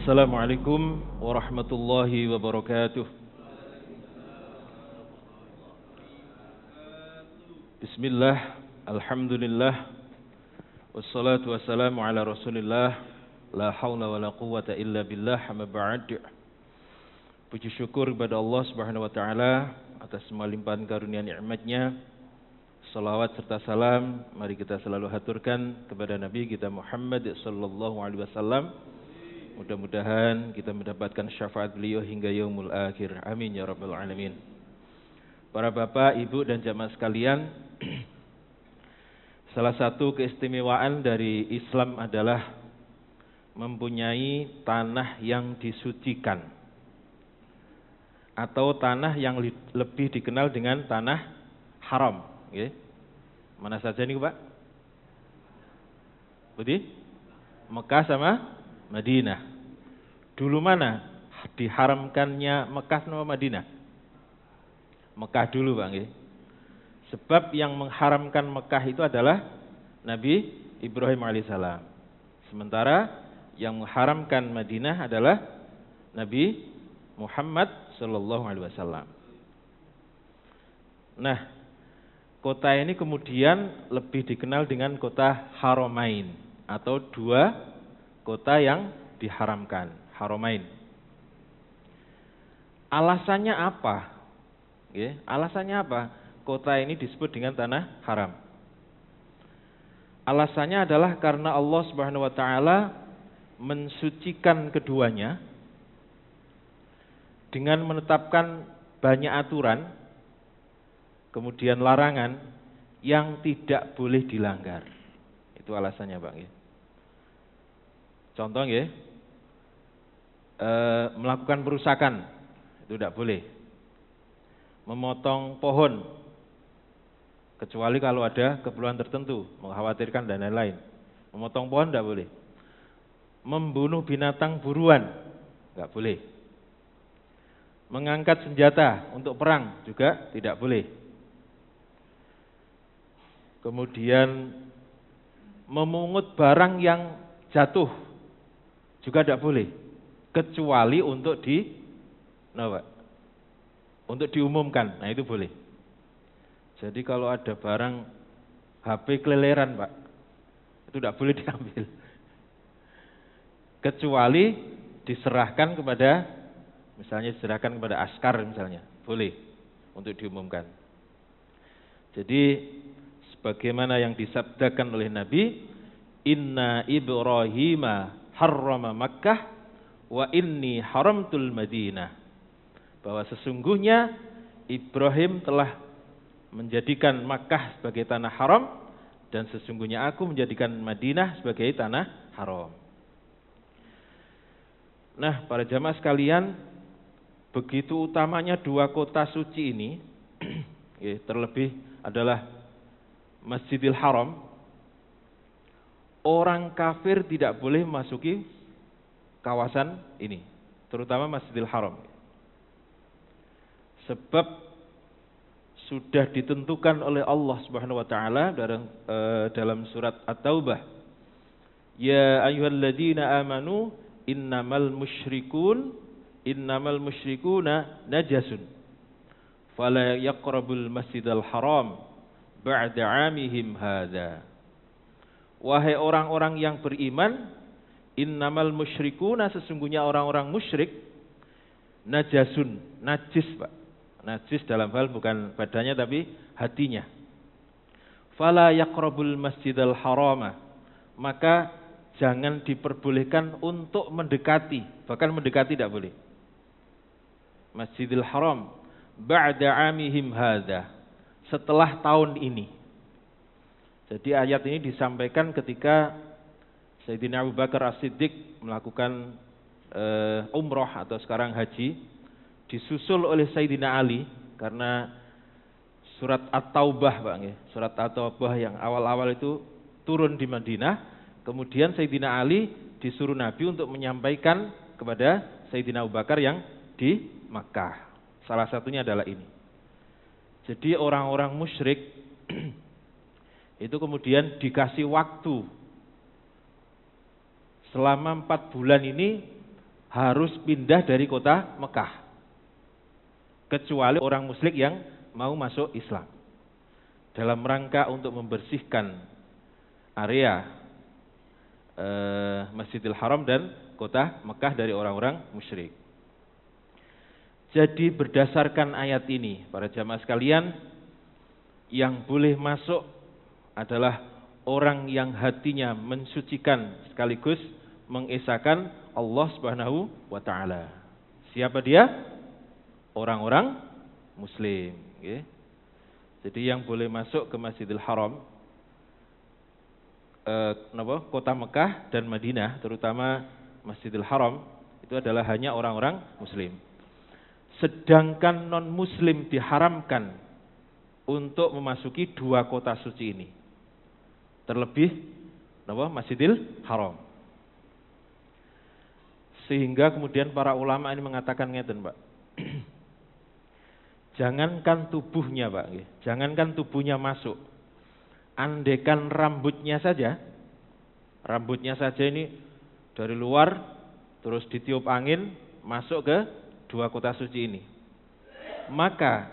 Assalamualaikum warahmatullahi wabarakatuh. Bismillah, alhamdulillah, wassalatu wassalamu ala rasulillah, la hawla wa la quwwata illa billah, amma ba'd. Puji syukur kepada Allah subhanahu wa ta'ala atas semua limpahan karunia nikmatnya. Salawat serta salam mari kita selalu haturkan kepada Nabi kita Muhammad sallallahu alaihi wasallam. Mudah-mudahan kita mendapatkan syafaat beliau hingga yaumul akhir. Amin ya rabbal alamin. Para bapak, ibu dan jamaah sekalian, salah satu keistimewaan dari Islam adalah mempunyai tanah yang disucikan atau tanah yang lebih dikenal dengan tanah haram. Okay. Mana saja nih Pak? Budi? Mekah sama Madinah. Dulu mana diharamkannya Mekah sama Madinah? Mekah dulu Pak. Okay. Sebab yang mengharamkan Mekah itu adalah Nabi Ibrahim alaihissalam. Sementara yang mengharamkan Madinah adalah Nabi Muhammad sallallahu alaihi wasallam. Nah, kota ini kemudian lebih dikenal dengan kota Haramain atau dua kota yang diharamkan, Haramain. Alasannya apa? Alasannya apa? Kota ini disebut dengan tanah haram. Alasannya adalah karena Allah Subhanahu wa taala mensucikan keduanya dengan menetapkan banyak aturan, kemudian larangan yang tidak boleh dilanggar. Itu alasannya, Bang. Contoh ya, melakukan perusakan itu tidak boleh. Memotong pohon, kecuali kalau ada keperluan tertentu, mengkhawatirkan dan lain-lain. Memotong pohon tidak boleh. Membunuh binatang buruan, nggak boleh. Mengangkat senjata untuk perang juga tidak boleh. Kemudian memungut barang yang jatuh juga tidak boleh, kecuali untuk untuk diumumkan. Nah itu boleh. Jadi kalau ada barang HP keleleran Pak, itu tidak boleh diambil, kecuali diserahkan kepada, misalnya diserahkan kepada askar misalnya, boleh untuk diumumkan. Jadi sebagaimana yang disabdakan oleh Nabi, Inna Ibrahima harrama Makkah wa inni haramtul Madinah. Bahwa sesungguhnya Ibrahim telah menjadikan Makkah sebagai tanah haram dan sesungguhnya aku menjadikan Madinah sebagai tanah haram. Nah, para jamaah sekalian, begitu utamanya dua kota suci ini, terlebih adalah Masjidil Haram. Orang kafir tidak boleh memasuki kawasan ini, terutama Masjidil Haram. Sebab sudah ditentukan oleh Allah Subhanahu wa taala dalam surat At-Taubah. Ya ayyuhalladzina amanu innamal musyrikuna najasun fala yaqrabul Masjidal Haram ba'da 'amihim hadza. Wahai orang-orang yang beriman, innamal musyrikuna, sesungguhnya orang-orang musyrik, najasun, najis Pak. Najis dalam hal bukan badannya tapi hatinya. Fala yaqrabul Masjidal Harama, maka jangan diperbolehkan untuk mendekati, bahkan mendekati tidak boleh. Masjidil Haram ba'da 'amihim hadza, setelah tahun ini. Jadi ayat ini disampaikan ketika Sayyidina Abu Bakar As-Siddiq melakukan umroh atau sekarang haji, disusul oleh Sayyidina Ali karena surat At-Taubah Pak, surat At-Taubah yang awal-awal itu turun di Madinah, kemudian Sayyidina Ali disuruh Nabi untuk menyampaikan kepada Sayyidina Abu Bakar yang di Makkah. Salah satunya adalah ini. Jadi orang-orang musyrik itu kemudian dikasih waktu selama 4 bulan ini harus pindah dari kota Mekah, kecuali orang musyrik yang mau masuk Islam, dalam rangka untuk membersihkan area Masjidil Haram dan kota Mekah dari orang-orang musyrik. Jadi berdasarkan ayat ini, para jamaah sekalian, yang boleh masuk adalah orang yang hatinya mensucikan sekaligus mengesahkan Allah Subhanahu wa taala. Siapa dia? Orang-orang muslim, okay. Jadi yang boleh masuk ke Masjidil Haram, kota Mekah dan Madinah, terutama Masjidil Haram, itu adalah hanya orang-orang muslim. Sedangkan non-muslim diharamkan untuk memasuki dua kota suci ini, terlebih Masjidil Haram. Sehingga kemudian para ulama ini mengatakan ngeten, Pak. Jangankan tubuhnya, Pak, jangankan tubuhnya masuk, andekan rambutnya saja ini dari luar terus ditiup angin masuk ke dua kota suci ini, maka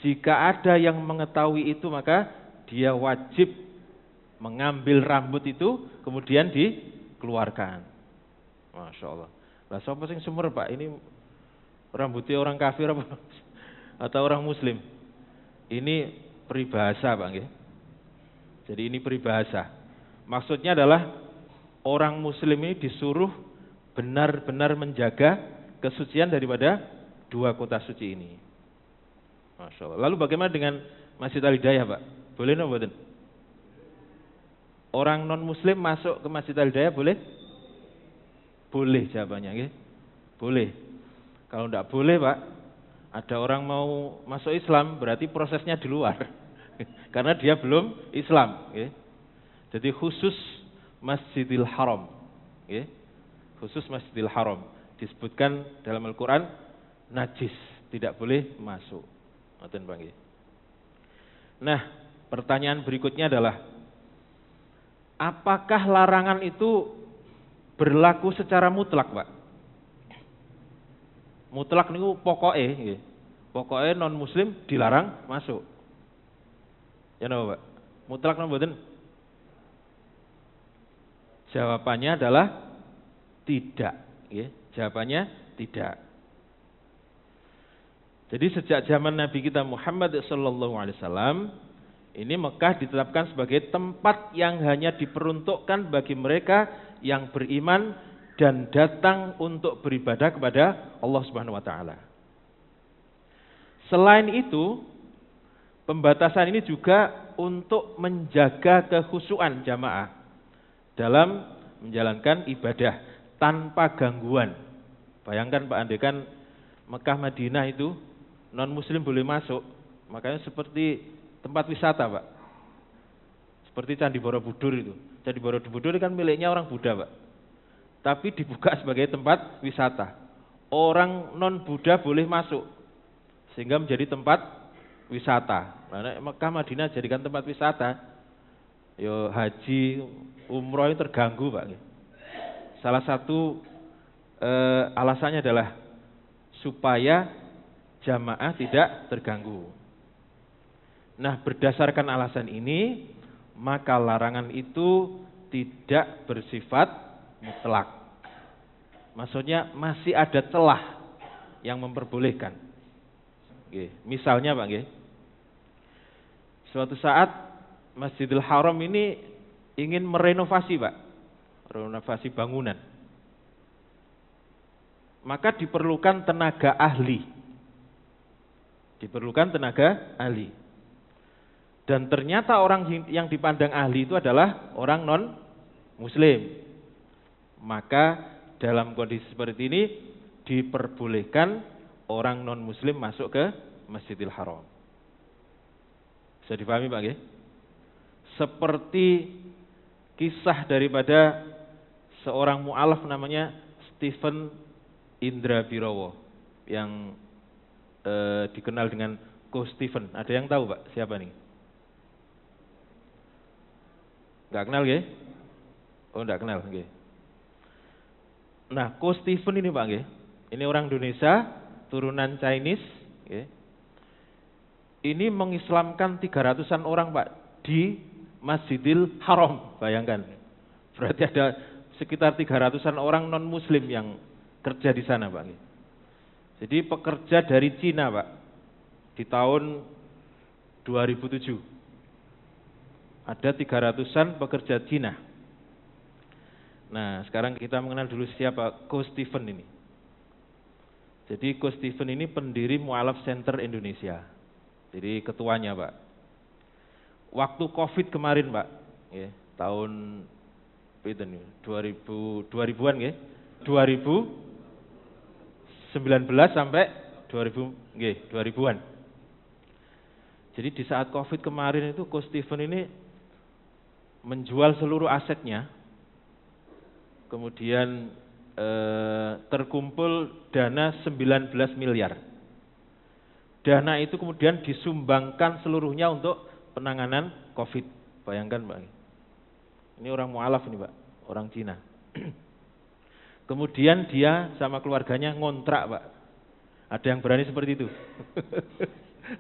jika ada yang mengetahui itu, maka dia wajib mengambil rambut itu kemudian dikeluarkan. Masya Allah. Lah sapa sing sumer, Pak? Ini rambutnya orang kafir apa atau orang muslim? Ini peribahasa, Pak, nggih. Jadi ini peribahasa. Maksudnya adalah orang muslim ini disuruh benar-benar menjaga kesucian daripada dua kota suci ini. Masya Allah. Lalu bagaimana dengan Masjid Al-Hidayah, Pak? Boleh nggak mboten? Orang non-muslim masuk ke Masjid Al-Hidayah boleh? Boleh jawabannya, nggih. Boleh. Kalau enggak boleh, Pak, ada orang mau masuk Islam, berarti prosesnya di luar. Karena dia belum Islam, nggih. Jadi khusus Masjidil Haram, nggih. Khusus Masjidil Haram disebutkan dalam Al-Qur'an najis, tidak boleh masuk. Ngoten, Pak, nggih. Nah, pertanyaan berikutnya adalah, apakah larangan itu berlaku secara mutlak, Pak? Mutlak niku pokoke, pokoke non muslim dilarang masuk. Ya napa, Pak? Mutlak napa mboten? Jawabannya adalah tidak, nggih. Jawabannya tidak. Jadi sejak zaman Nabi kita Muhammad sallallahu alaihi wasallam, ini Mekah ditetapkan sebagai tempat yang hanya diperuntukkan bagi mereka yang beriman dan datang untuk beribadah kepada Allah Subhanahu wa taala. Selain itu, pembatasan ini juga untuk menjaga kekhusyuan jamaah dalam menjalankan ibadah tanpa gangguan. Bayangkan, Pak, andekan Mekah Madinah itu non muslim boleh masuk, makanya seperti tempat wisata, Pak. Seperti Candi Borobudur itu. Candi Borobudur kan miliknya orang Buddha, Pak. Tapi dibuka sebagai tempat wisata. Orang non-Buddha boleh masuk. Sehingga menjadi tempat wisata. Nah, Mekah Madinah jadikan tempat wisata. Yo haji, umroh itu terganggu, Pak. Salah satu alasannya adalah supaya jamaah tidak terganggu. Nah, berdasarkan alasan ini, maka larangan itu tidak bersifat mutlak. Maksudnya masih ada celah yang memperbolehkan. Misalnya, Pak, suatu saat Masjidil Haram ini ingin merenovasi, Pak, renovasi bangunan. Maka diperlukan tenaga ahli. Dan ternyata orang yang dipandang ahli itu adalah orang non-muslim. Maka dalam kondisi seperti ini diperbolehkan orang non-muslim masuk ke Masjidil Haram. Bisa dipahami, Pak, ya? Seperti kisah daripada seorang mu'alaf namanya Stephen Indrabirowo yang dikenal dengan Ko Stephen. Ada yang tahu, Pak, siapa nih? Enggak kenal, nggih? Oh, enggak kenal, nggih. Nah, Ko Stephen ini Pak nggih. Ini orang Indonesia, turunan Chinese, nggih. Ini mengislamkan 300-an orang Pak di Masjidil Haram, bayangkan. Berarti ada sekitar 300-an orang non muslim yang kerja di sana Pak. Jadi pekerja dari Cina Pak, di tahun 2007. Ada 300-an pekerja Cina. Nah, sekarang kita mengenal dulu siapa Ko Stephen ini. Jadi Ko Stephen ini pendiri Mu'alaf Center Indonesia. Jadi ketuanya Pak. Waktu COVID kemarin Pak, ya, tahun 2000-an ya, 2019 sampai 2000-an. Jadi di saat COVID kemarin itu Ko Stephen ini menjual seluruh asetnya, kemudian terkumpul dana 19 miliar. Dana itu kemudian disumbangkan seluruhnya untuk penanganan COVID. Bayangkan Pak. Ini orang mu'alaf ini Pak, orang Cina. Kemudian dia sama keluarganya ngontrak Pak. Ada yang berani seperti itu?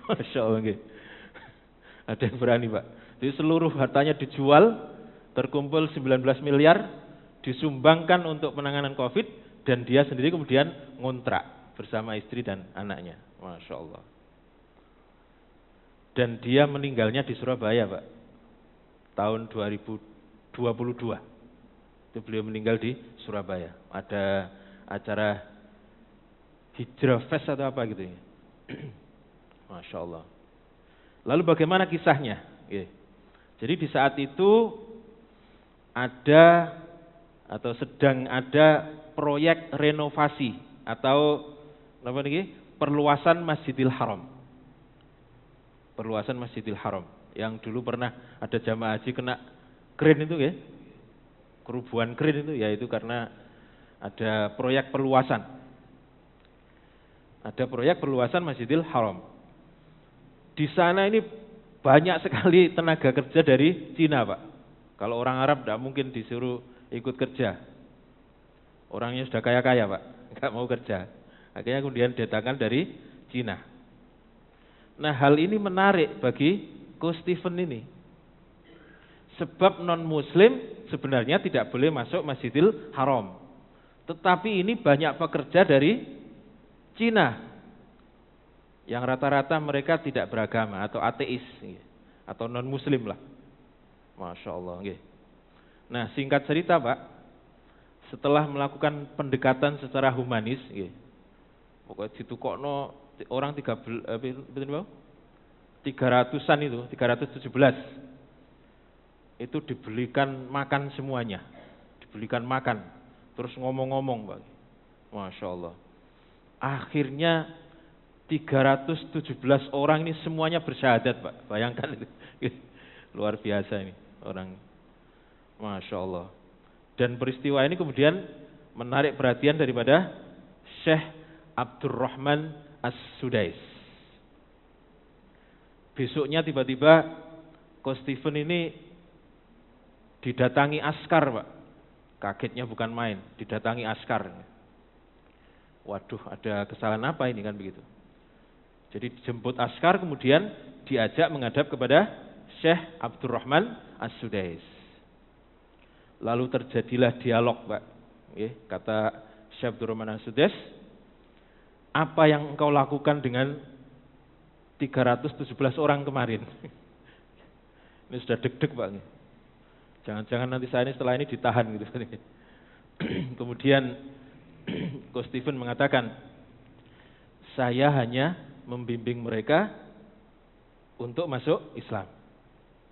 Masya Allah. Ada yang berani Pak. Jadi seluruh hartanya dijual, terkumpul 19 miliar, disumbangkan untuk penanganan COVID, dan dia sendiri kemudian ngontrak bersama istri dan anaknya. Masya Allah. Dan dia meninggalnya di Surabaya Pak, tahun 2022. Itu beliau meninggal di Surabaya. Ada acara Hijrah Fest atau apa gitu ya. Masya Allah. Lalu bagaimana kisahnya? Jadi di saat itu ada atau sedang ada proyek renovasi atau apa nih? Perluasan Masjidil Haram. Perluasan Masjidil Haram yang dulu pernah ada jamaah haji kena keren itu ya. Kerubuhan keren itu yaitu karena ada proyek perluasan. Ada proyek perluasan Masjidil Haram. Di sana ini banyak sekali tenaga kerja dari Cina, Pak. Kalau orang Arab tidak mungkin disuruh ikut kerja. Orangnya sudah kaya-kaya, Pak, nggak mau kerja. Akhirnya kemudian datangkan dari Cina. Nah, hal ini menarik bagi Ko Stephen ini. Sebab non-muslim sebenarnya tidak boleh masuk Masjidil Haram. Tetapi ini banyak pekerja dari Cina. Yang rata-rata mereka tidak beragama atau ateis. Atau non-muslim lah. Masya Allah. Nah, singkat cerita Pak. Setelah melakukan pendekatan secara humanis. Pokoknya ditukokno orang 300-an itu, 317. Itu dibelikan makan semuanya. Dibelikan makan. Terus ngomong-ngomong Pak. Masya Allah. Akhirnya 317 orang ini semuanya bersyahadat Pak. Bayangkan itu. Luar biasa ini orang. Masya Allah. Dan peristiwa ini kemudian menarik perhatian daripada Syekh Abdurrahman As-Sudais. Besoknya tiba-tiba Ko Stephen ini didatangi askar Pak. Kagetnya bukan main, didatangi askar. Waduh, ada kesalahan apa ini kan begitu. Jadi dijemput askar kemudian diajak menghadap kepada Syekh Abdurrahman As-Sudais. Lalu terjadilah dialog Pak. Kata Syekh Abdurrahman As-Sudais, apa yang engkau lakukan dengan 317 orang kemarin? Ini sudah deg-deg Pak. Jangan-jangan nanti saya ini setelah ini ditahan gitu. Kemudian Ko Stephen mengatakan, saya hanya membimbing mereka untuk masuk Islam.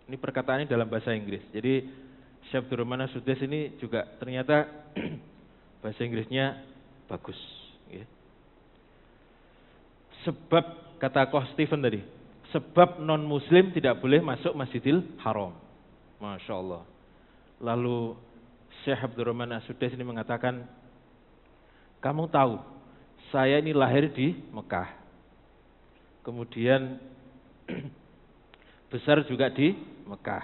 Ini perkataannya dalam bahasa Inggris. Jadi Syekh Abdurrahman As-Sudais ini juga ternyata bahasa Inggrisnya bagus. Sebab, kata Ko Stephen tadi, sebab non-muslim tidak boleh masuk Masjidil Haram. Masya Allah. Lalu Syekh Abdurrahman As-Sudais ini mengatakan, kamu tahu, saya ini lahir di Mekah. Kemudian besar juga di Mekah.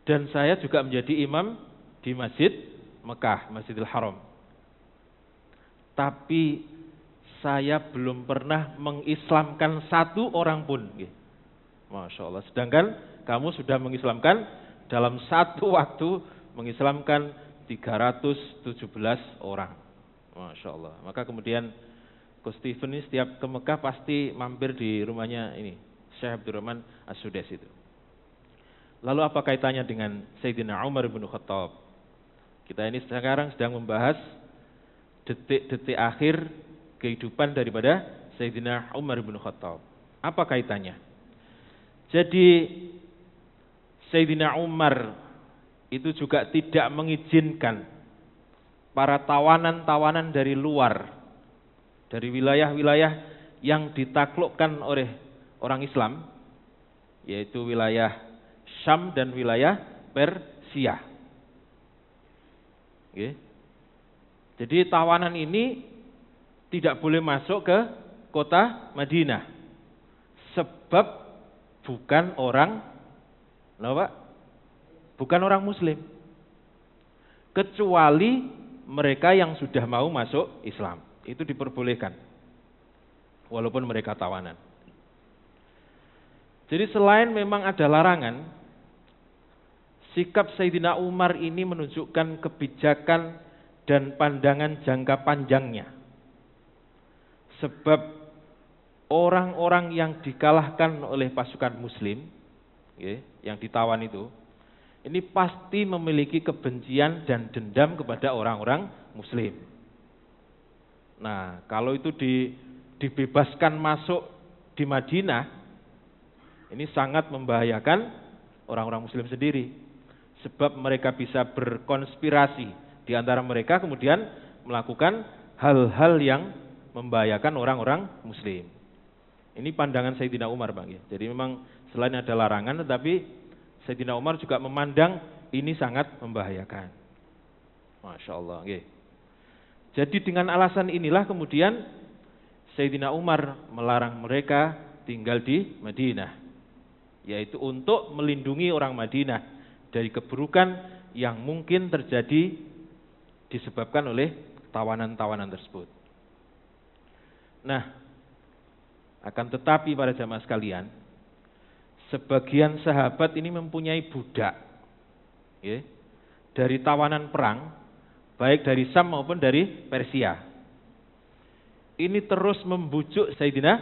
Dan saya juga menjadi imam di Masjid Mekah, Masjidil Haram. tapi saya belum pernah mengislamkan satu orang pun. Masya Allah. Sedangkan kamu sudah mengislamkan dalam satu waktu, mengislamkan 317 orang. Masya Allah. Maka kemudian Coach Stephen ini setiap ke Mekah pasti mampir di rumahnya ini, Syekh Abdurrahman As-Sudais itu. Lalu apa kaitannya dengan Sayyidina Umar bin Khattab? Kita ini sekarang sedang membahas detik-detik akhir kehidupan daripada Sayyidina Umar bin Khattab. Apa kaitannya? Jadi Sayyidina Umar itu juga tidak mengizinkan para tawanan-tawanan dari luar, dari wilayah-wilayah yang ditaklukkan oleh orang Islam, yaitu wilayah Syam dan wilayah Persia. Oke. Jadi tawanan ini tidak boleh masuk ke kota Madinah, sebab bukan orang, bukan orang Muslim, kecuali mereka yang sudah mau masuk Islam. Itu diperbolehkan, walaupun mereka tawanan. Jadi selain memang ada larangan, sikap Sayyidina Umar ini menunjukkan kebijakan dan pandangan jangka panjangnya. Sebab orang-orang yang dikalahkan oleh pasukan Muslim, yang ditawan itu, ini pasti memiliki kebencian dan dendam kepada orang-orang Muslim. Nah, kalau itu dibebaskan masuk di Madinah, ini sangat membahayakan orang-orang Muslim sendiri. Sebab mereka bisa berkonspirasi di antara mereka, kemudian melakukan hal-hal yang membahayakan orang-orang Muslim. Ini pandangan Sayyidina Umar, Bang. Jadi memang selain ada larangan, tetapi Sayyidina Umar juga memandang ini sangat membahayakan. Masya Allah. Jadi dengan alasan inilah kemudian Sayyidina Umar melarang mereka tinggal di Madinah, yaitu untuk melindungi orang Madinah dari keburukan yang mungkin terjadi disebabkan oleh tawanan-tawanan tersebut. Nah, akan tetapi para jamaah sekalian, sebagian sahabat ini mempunyai budak, dari tawanan perang, baik dari Syam maupun dari Persia. Ini terus membujuk Sayyidina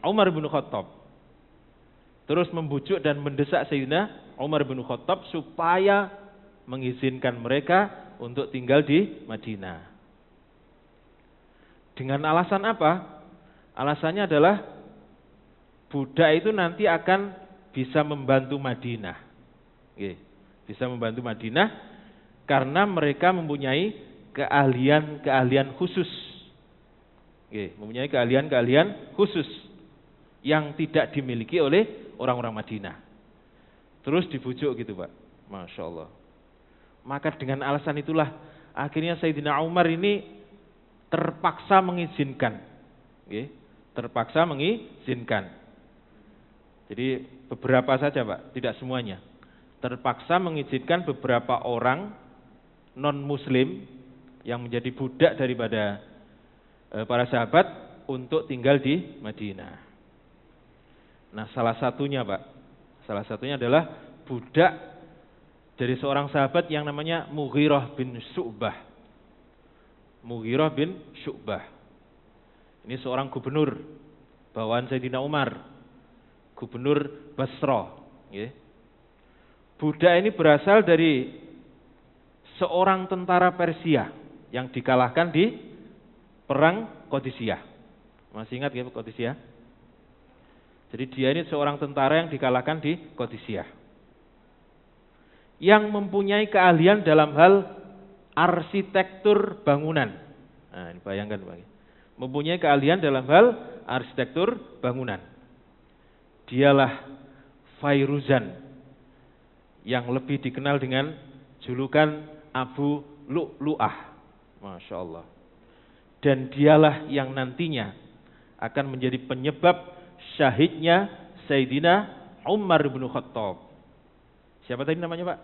Umar bin Khattab, terus membujuk dan mendesak Sayyidina Umar bin Khattab supaya mengizinkan mereka untuk tinggal di Madinah. Dengan alasan apa? Alasannya adalah budak itu nanti akan bisa membantu Madinah. Bisa membantu Madinah karena mereka mempunyai keahlian-keahlian khusus. Mempunyai keahlian-keahlian khusus yang tidak dimiliki oleh orang-orang Madinah. Terus dibujuk gitu, Pak. Masya Allah. Maka dengan alasan itulah akhirnya Sayyidina Umar ini terpaksa mengizinkan. Terpaksa mengizinkan. Jadi beberapa saja, Pak, tidak semuanya. Terpaksa mengizinkan beberapa orang non-muslim yang menjadi budak daripada para sahabat untuk tinggal di Madinah. Nah, salah satunya, Pak, salah satunya adalah budak dari seorang sahabat yang namanya Mughirah bin Syu'bah. Mughirah bin Syu'bah. Ini seorang gubernur bawahan Sayyidina Umar, gubernur Basra. Budak ini berasal dari seorang tentara Persia yang dikalahkan di perang Qadisiyah. Masih ingat ya Qadisiyah? Jadi dia ini seorang tentara yang dikalahkan di Qadisiyah, yang mempunyai keahlian dalam hal arsitektur bangunan. Nah, ini bayangkan, Pak. Mempunyai keahlian dalam hal arsitektur bangunan. Dialah Fairuzan, yang lebih dikenal dengan julukan Abu Lu'lu'ah. Masya Allah. Dan dialah yang nantinya akan menjadi penyebab syahidnya Sayyidina Umar bin Khattab. Siapa tadi namanya, Pak?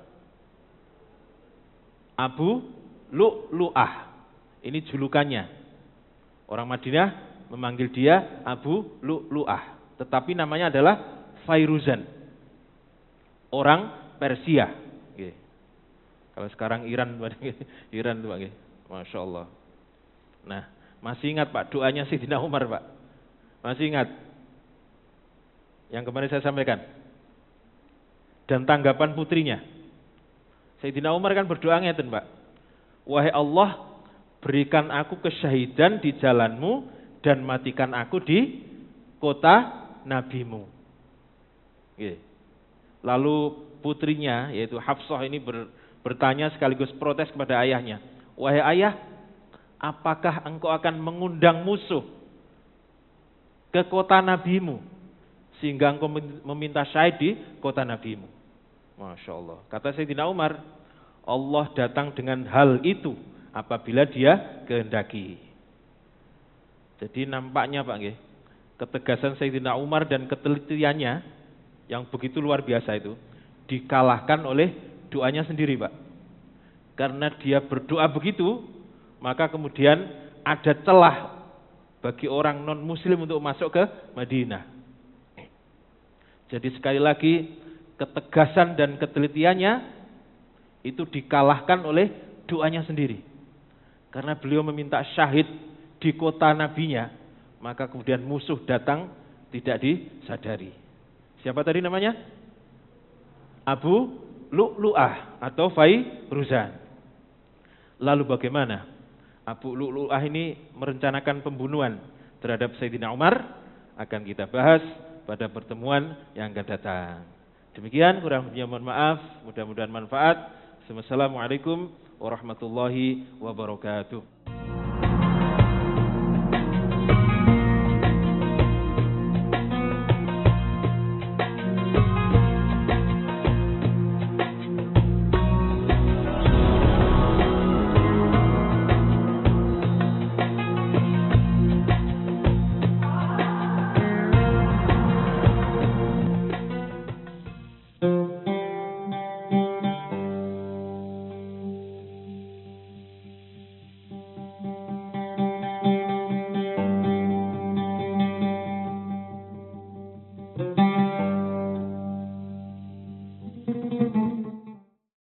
Abu Lu'lu'ah. Ini julukannya. Orang Madinah memanggil dia Abu Lu'lu'ah, tetapi namanya adalah Fairuzan, orang Persia. Oke. Kalau sekarang Iran, Iran tuh Pak. Masya Allah. Nah, masih ingat Pak doanya Sayyidina Umar Pak? Masih ingat? Yang kemarin saya sampaikan. Dan tanggapan putrinya. Sayyidina Umar kan berdoa ngeten Pak. Wahai Allah, berikan aku kesyahidan di jalanmu dan matikan aku di kota nabimu. Oke. Lalu putrinya yaitu Hafsah ini bertanya sekaligus protes kepada ayahnya. Wahai ayah, apakah engkau akan mengundang musuh ke kota nabimu sehingga engkau meminta syahid di kota nabimu? Masya Allah. Kata Sayyidina Umar, Allah datang dengan hal itu apabila dia kehendaki. Jadi nampaknya Pak nggih, ketegasan Sayyidina Umar dan ketelitiannya yang begitu luar biasa itu dikalahkan oleh doanya sendiri Pak. Karena dia berdoa begitu, maka kemudian ada celah bagi orang non muslim untuk masuk ke Madinah. Jadi sekali lagi ketegasan dan ketelitiannya itu dikalahkan oleh doanya sendiri. Karena beliau meminta syahid di kota nabinya, maka kemudian musuh datang tidak disadari. Siapa tadi namanya? Abu Lu'lu'ah atau Fairuzan. Lalu bagaimana Abu Lu'lu'ah ini merencanakan pembunuhan terhadap Sayyidina Umar? Akan kita bahas pada pertemuan yang akan datang. Demikian, kurang lebihnya mohon maaf, mudah-mudahan manfaat. Wassalamualaikum warahmatullahi wabarakatuh.